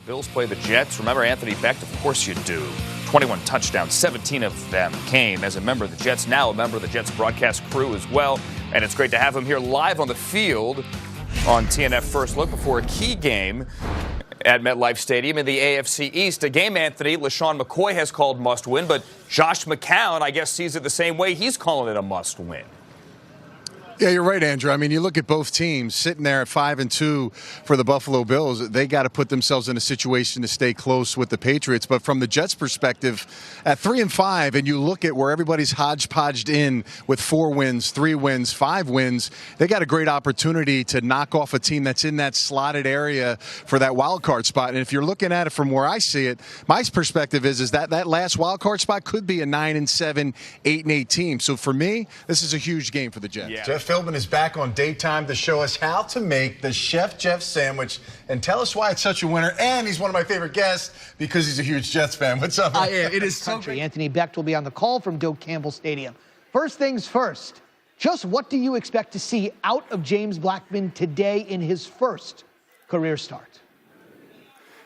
Bills play the Jets. Remember Anthony Becht? Of course you do. 21 touchdowns, 17 of them came as a member of the Jets, now a member of the Jets broadcast crew as well. And it's great to have him here live on the field on TNF First Look before a key game at MetLife Stadium in the AFC East. A game, Anthony, LaShawn McCoy has called must-win, but Josh McCown, I guess, sees it the same way. He's calling it a must-win. Yeah, you're right, Andrew. I mean, you look at both teams sitting there at 5-2 for the Buffalo Bills. They got to put themselves in a situation to stay close with the Patriots. But from the Jets' perspective, at 3-5, and you look at where everybody's hodgepodged in with 4 wins, 3 wins, 5 wins, they got a great opportunity to knock off a team that's in that slotted area for that wild card spot. And if you're looking at it from where I see it, my perspective is that last wild card spot could be a 9-7, 8-8 team. So for me, this is a huge game for the Jets. Yeah. Jeff Philbin is back on Daytime to show us how to make the Chef Jeff sandwich and tell us why it's such a winner. And he's one of my favorite guests because he's a huge Jets fan. What's up? It is so great. Anthony Becht will be on the call from Doak Campbell Stadium. First things first, just what do you expect to see out of James Blackman today in his first career start?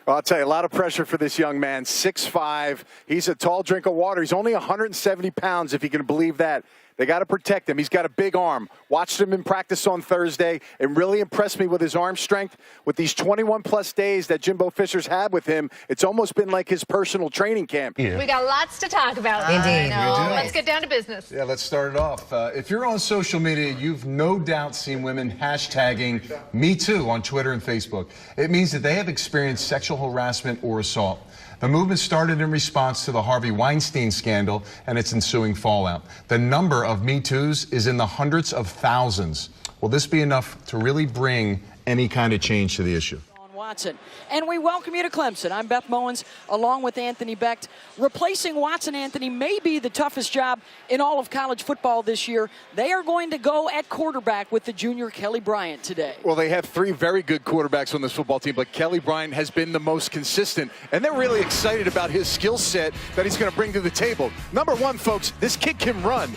Well, I'll tell you, a lot of pressure for this young man. 6'5". He's a tall drink of water. He's only 170 pounds, if you can believe that. They got to protect him. He's got a big arm. Watched him in practice on Thursday and really impressed me with his arm strength. With these 21-plus days that Jimbo Fisher's had with him, it's almost been like his personal training camp. Yeah. We got lots to talk about. Indeed. Let's get down to business. Yeah, let's start it off. If you're on social media, you've no doubt seen women hashtagging #MeToo on Twitter and Facebook. It means that they have experienced sexual harassment or assault. The movement started in response to the Harvey Weinstein scandal and its ensuing fallout. The number of Me Too's is in the hundreds of thousands. Will this be enough to really bring any kind of change to the issue? Watson. And we welcome you to Clemson. I'm Beth Mowins, along with Anthony Becht. Replacing Watson, Anthony, may be the toughest job in all of college football this year. They are going to go at quarterback with the junior Kelly Bryant today. Well, they have 3 very good quarterbacks on this football team, but Kelly Bryant has been the most consistent, and they're really excited about his skill set that he's going to bring to the table. Number one, folks, this kid can run.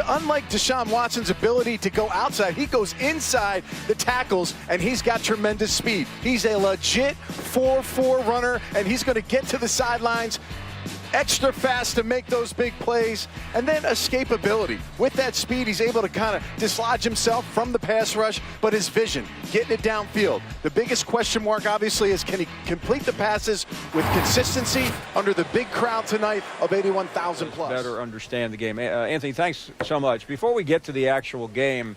Unlike Deshaun Watson's ability to go outside, he goes inside the tackles, and he's got tremendous speed. He's a legit 4-4 runner, and he's going to get to the sidelines extra fast to make those big plays. And then escapability. With that speed, he's able to kind of dislodge himself from the pass rush, but his vision, getting it downfield. The biggest question mark, obviously, is can he complete the passes with consistency under the big crowd tonight of 81,000 plus. Better understand the game. Anthony, thanks so much. Before we get to the actual game,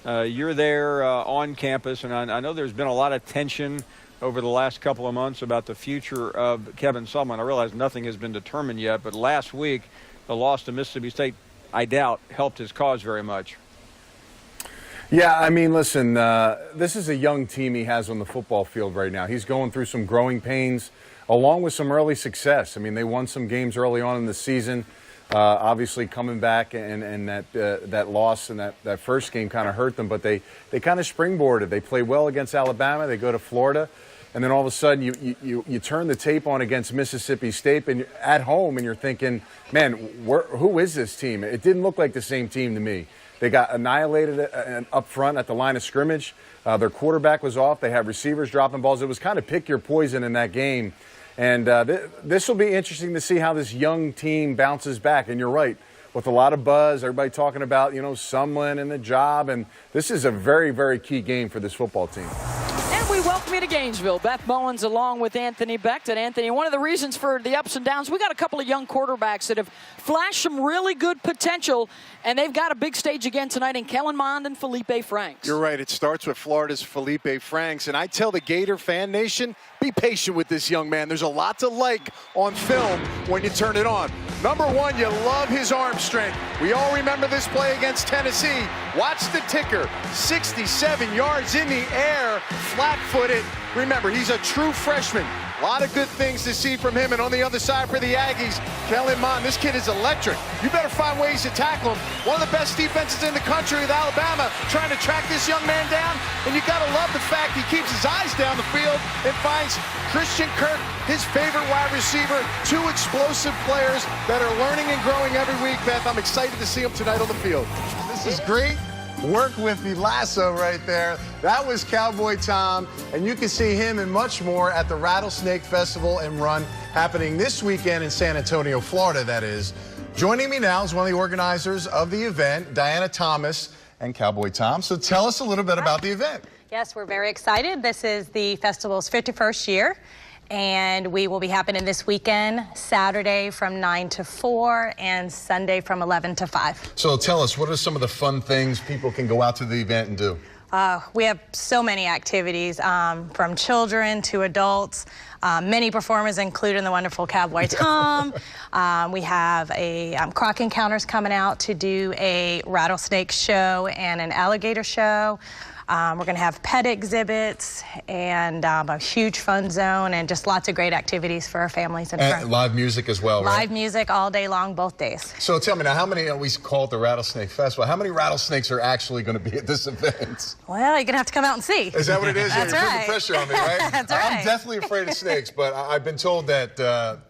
you're there on campus, and I know there's been a lot of tension over the last couple of months about the future of Kevin Sumlin. I realize nothing has been determined yet, but last week, the loss to Mississippi State, I doubt, helped his cause very much. Yeah, I mean, listen, this is a young team he has on the football field right now. He's going through some growing pains along with some early success. I mean, they won some games early on in the season. Obviously coming back and that loss and that first game kind of hurt them, but they kind of springboarded. They play well against Alabama. They go to Florida. And then all of a sudden you turn the tape on against Mississippi State and you're at home and you're thinking, man, who is this team? It didn't look like the same team to me. They got annihilated up front at the line of scrimmage. Their quarterback was off. They had receivers dropping balls. It was kind of pick your poison in that game. And this will be interesting to see how this young team bounces back. And you're right, with a lot of buzz, everybody talking about, Sumlin and the job. And this is a very, very key game for this football team. And we welcome you to Gainesville. Beth Mowins along with Anthony Becht. And Anthony, one of the reasons for the ups and downs, we got a couple of young quarterbacks that have flashed some really good potential, and they've got a big stage again tonight in Kellen Mond and Felipe Franks. You're right. It starts with Florida's Felipe Franks. And I tell the Gator fan nation, be patient with this young man. There's a lot to like on film when you turn it on. Number one, you love his arm strength. We all remember this play against Tennessee. Watch the ticker. 67 yards in the air, flat-footed. Remember, he's a true freshman. A lot of good things to see from him. And on the other side for the Aggies, Kellen Mond, this kid is electric. You better find ways to tackle him. One of the best defenses in the country with Alabama, trying to track this young man down. And you got to love the fact he keeps his eyes down the field and finds Christian Kirk, his favorite wide receiver. 2 explosive players that are learning and growing every week, Beth. I'm excited to see them tonight on the field. This is great. work with the lasso right there. That was Cowboy Tom, and you can see him and much more at the Rattlesnake Festival and Run happening this weekend in San Antonio, Florida, that is. Joining me now is one of the organizers of the event, Diana Thomas and Cowboy Tom. So tell us a little bit about the event. Yes, we're very excited. This is the festival's 51st year, and we will be happening this weekend, Saturday from 9 to 4 and Sunday from 11 to 5. So tell us, what are some of the fun things people can go out to the event and do? We have so many activities, from children to adults. Many performers, including the wonderful Cowboy Tom. We have a croc encounters coming out to do a rattlesnake show and an alligator show. We're going to have pet exhibits and a huge fun zone and just lots of great activities for our families and friends. Live music as well, right? Live music all day long, both days. So tell me now, how many, we call it the Rattlesnake Festival, how many rattlesnakes are actually going to be at this event? Well, you're going to have to come out and see. Is that what it is? That's You're right. putting the pressure on me, right? That's right. I'm definitely afraid of snakes, but I've been told that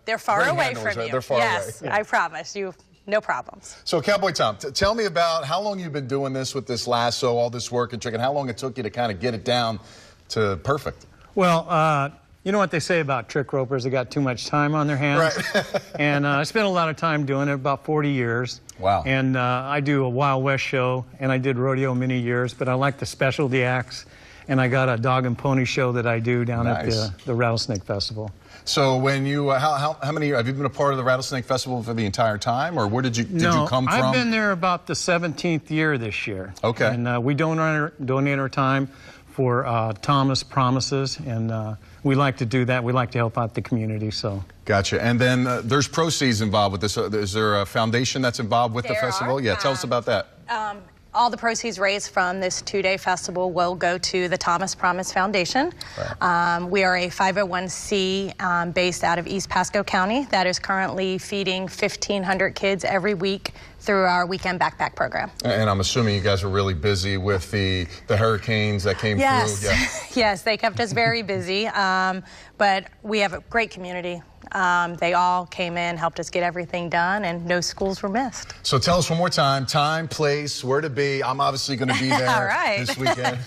they're far ring away handlers, from you. They're far away. Yes, I promise you. No problems. So, Cowboy Tom, tell me about how long you've been doing this with this lasso, all this work and trick, and how long it took you to kind of get it down to perfect. Well, you know what they say about trick ropers? They got too much time on their hands. Right. And I spent a lot of time doing it, about 40 years. Wow. And I do a Wild West show, and I did rodeo many years, but I like the specialty acts. And I got a dog and pony show that I do down at the Rattlesnake Festival. So when you, how many, have you been a part of the Rattlesnake Festival for the entire time, or where did you come from? I've been there about the 17th year this year. Okay. And we donate our time for Thomas Promises, and we like to do that. We like to help out the community, so. Gotcha. And then there's proceeds involved with this. Is there a foundation that's involved with the festival? Yeah, tell us about that. All the proceeds raised from this two-day festival will go to the Thomas Promise Foundation. Right. We are a 501c based out of East Pasco County that is currently feeding 1,500 kids every week through our weekend backpack program. And I'm assuming you guys were really busy with the hurricanes that came through. Yeah. Yes, they kept us very busy, but we have a great community. They all came in, helped us get everything done, and no schools were missed. So tell us one more time, place, where to be. I'm obviously going to be there all right. This weekend.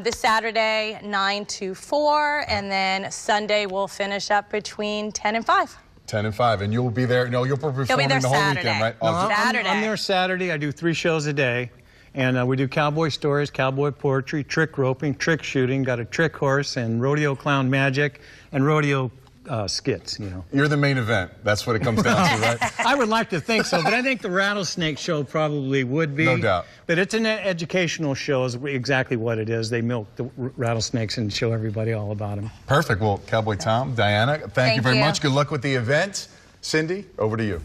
This Saturday, 9 to 4, and then Sunday we'll finish up between 10 and 5. 10 and 5, and you'll be there. No, you'll be performing the whole weekend, right? No, Saturday. I'm there Saturday. I do 3 shows a day, and we do cowboy stories, cowboy poetry, trick roping, trick shooting, got a trick horse, and rodeo clown magic, and rodeo skits, you know. You're the main event. That's what it comes down to, right? I would like to think so, but I think the Rattlesnake show probably would be. No doubt. But it's an educational show is exactly what it is. They milk the rattlesnakes and show everybody all about them. Perfect. Well, Cowboy Tom, Diana, thank you very much. Good luck with the event. Cindy, over to you.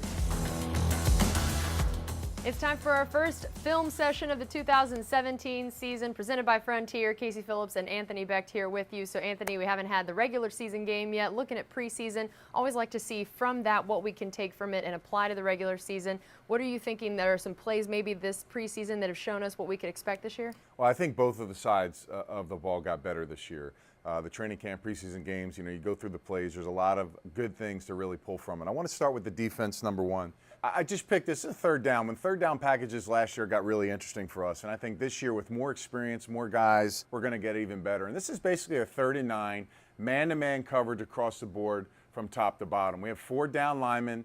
It's time for our first film session of the 2017 season, presented by Frontier. Casey Phillips and Anthony Becht here with you. So, Anthony, we haven't had the regular season game yet. Looking at preseason, always like to see from that what we can take from it and apply to the regular season. What are you thinking? There are some plays maybe this preseason that have shown us what we could expect this year? Well, I think both of the sides of the ball got better this year. The training camp, preseason games, you know, you go through the plays. There's a lot of good things to really pull from. And I want to start with the defense, number one. I just picked this as third down. When third down packages last year got really interesting for us. And I think this year with more experience, more guys, we're going to get even better. And this is basically a 3rd and 9, man-to-man coverage across the board from top to bottom. We have 4 down linemen.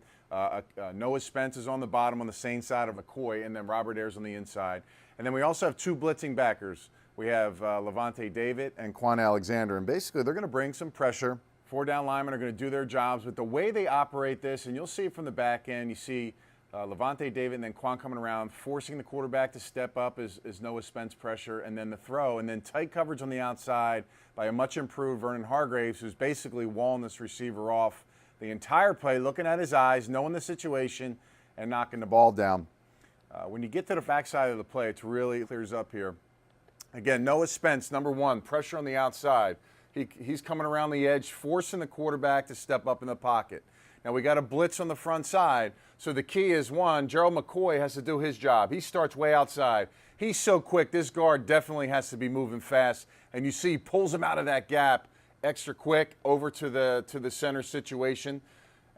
Noah Spence is on the bottom on the same side of McCoy, and then Robert Ayers on the inside. And then we also have 2 blitzing backers. We have Levante David and Quan Alexander. And basically they're going to bring some pressure. 4 down linemen are going to do their jobs, but the way they operate this, and you'll see it from the back end, you see Levante David and then Quan coming around, forcing the quarterback to step up as Noah Spence pressure, and then the throw, and then tight coverage on the outside by a much improved Vernon Hargraves, who's basically walling this receiver off the entire play, looking at his eyes, knowing the situation, and knocking the ball down. When you get to the backside of the play, it really clears up here. Again, Noah Spence, number 1, pressure on the outside. He's coming around the edge, forcing the quarterback to step up in the pocket. Now, we got a blitz on the front side. So the key is, 1, Gerald McCoy has to do his job. He starts way outside. He's so quick, this guard definitely has to be moving fast. And you see he pulls him out of that gap extra quick over to the center situation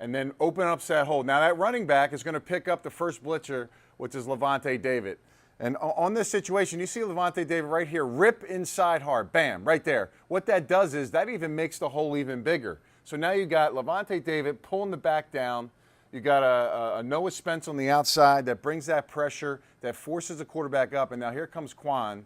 and then open up that hole. Now, that running back is going to pick up the first blitzer, which is Levante David. And on this situation, you see Levante David right here, rip inside hard, bam, right there. What that does is that even makes the hole even bigger. So now you got Levante David pulling the back down. You got a Noah Spence on the outside that brings that pressure, that forces the quarterback up. And now here comes Quan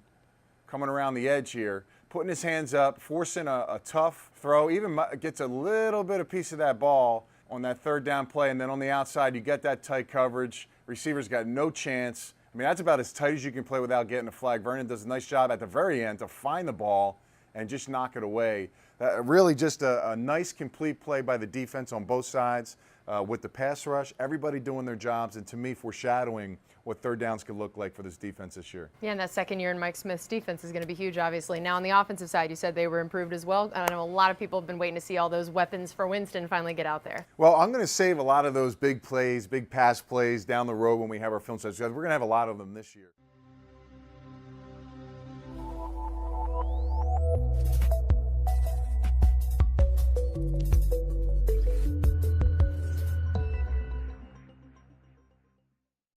coming around the edge here, putting his hands up, forcing a tough throw, even gets a little bit of piece of that ball on that third down play. And then on the outside, you get that tight coverage. Receiver's got no chance. I mean, that's about as tight as you can play without getting a flag. Vernon does a nice job at the very end to find the ball and just knock it away. Really just a nice, complete play by the defense on both sides with the pass rush, everybody doing their jobs, and to me, foreshadowing what third downs could look like for this defense this year. Yeah, and that second year in Mike Smith's defense is going to be huge, obviously. Now, on the offensive side, you said they were improved as well. I know a lot of people have been waiting to see all those weapons for Winston finally get out there. Well, I'm going to save a lot of those big plays, big pass plays down the road when we have our film sessions, because we're going to have a lot of them this year.